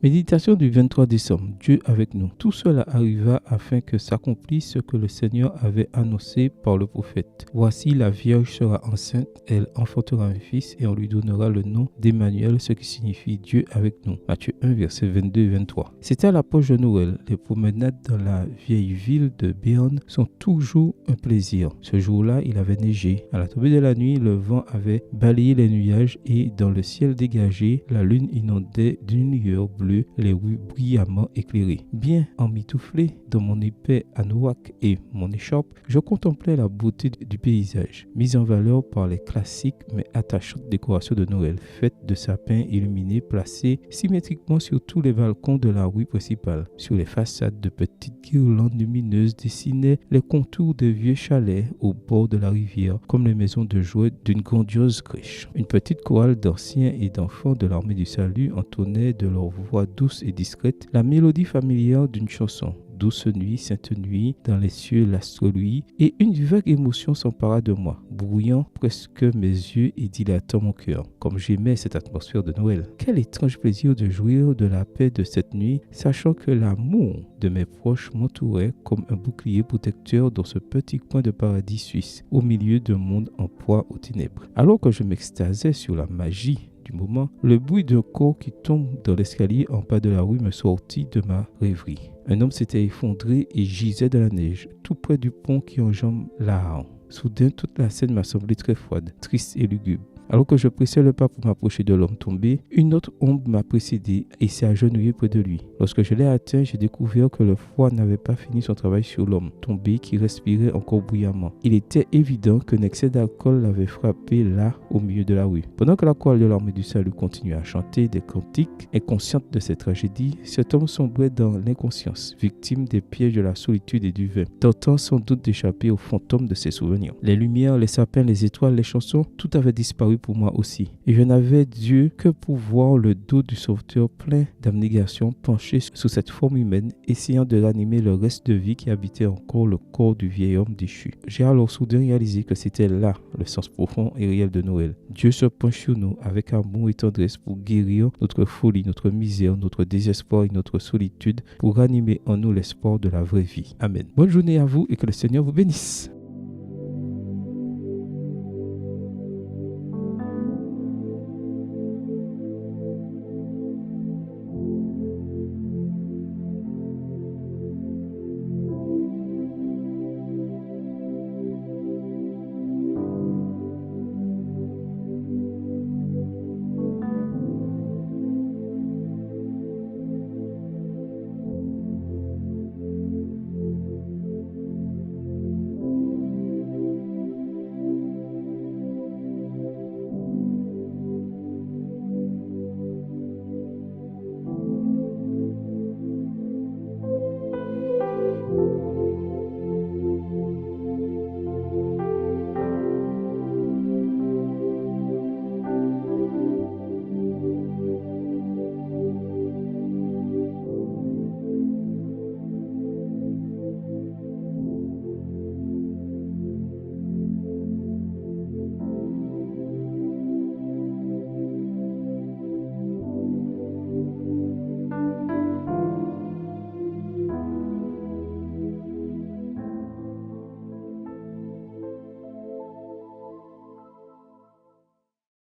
Méditation du 23 décembre. Dieu avec nous. Tout cela arriva afin que s'accomplisse ce que le Seigneur avait annoncé par le prophète. Voici, la Vierge sera enceinte, elle enfantera un fils et on lui donnera le nom d'Emmanuel, ce qui signifie Dieu avec nous. Matthieu 1, versets 22 et 23. C'était à l'approche de Noël. Les promenades dans la vieille ville de Béarn sont toujours un plaisir. Ce jour-là, il avait neigé. À la tombée de la nuit, le vent avait balayé les nuages et dans le ciel dégagé, la lune inondait d'une lueur bleue les rues brillamment éclairées. Bien emmitouflé dans mon épais anorak et mon écharpe, je contemplais la beauté du paysage, mise en valeur par les classiques mais attachantes décorations de Noël, faites de sapins illuminés placés symétriquement sur tous les balcons de la rue principale. Sur les façades, de petites guirlandes lumineuses dessinaient les contours de vieux chalets au bord de la rivière, comme les maisons de jouets d'une grandiose crèche. Une petite chorale d'anciens et d'enfants de l'armée du salut entonnait de leur voix douce et discrète la mélodie familière d'une chanson. Douce nuit, sainte nuit, dans les cieux l'astre luit, et une vague émotion s'empara de moi, brouillant presque mes yeux et dilatant mon cœur, comme j'aimais cette atmosphère de Noël. Quel étrange plaisir de jouir de la paix de cette nuit, sachant que l'amour de mes proches m'entourait comme un bouclier protecteur dans ce petit coin de paradis suisse, au milieu d'un monde en proie aux ténèbres. Alors que je m'extasiais sur la magie du moment, le bruit d'un corps qui tombe dans l'escalier en bas de la rue me sortit de ma rêverie. Un homme s'était effondré et gisait dans la neige, tout près du pont qui enjambe la Haron. Soudain, toute la scène m'a semblé très froide, triste et lugubre. Alors que je pressais le pas pour m'approcher de l'homme tombé, une autre ombre m'a précédé et s'est agenouillée près de lui. Lorsque je l'ai atteint, j'ai découvert que le froid n'avait pas fini son travail sur l'homme tombé qui respirait encore bruyamment. Il était évident qu'un excès d'alcool l'avait frappé là, au milieu de la rue. Pendant que la chorale de l'armée du salut continuait à chanter des cantiques, inconsciente de cette tragédie, cet homme sombrait dans l'inconscience, victime des pièges de la solitude et du vin, tentant sans doute d'échapper aux fantômes de ses souvenirs. Les lumières, les sapins, les étoiles, les chansons, tout avait disparu pour moi aussi. Et je n'avais Dieu que pour voir le dos du sauveteur plein d'abnégation penché sous cette forme humaine, essayant de ranimer le reste de vie qui habitait encore le corps du vieil homme déchu. J'ai alors soudain réalisé que c'était là le sens profond et réel de Noël. Dieu se penche sur nous avec amour et tendresse pour guérir notre folie, notre misère, notre désespoir et notre solitude, pour ranimer en nous l'espoir de la vraie vie. Amen. Bonne journée à vous et que le Seigneur vous bénisse.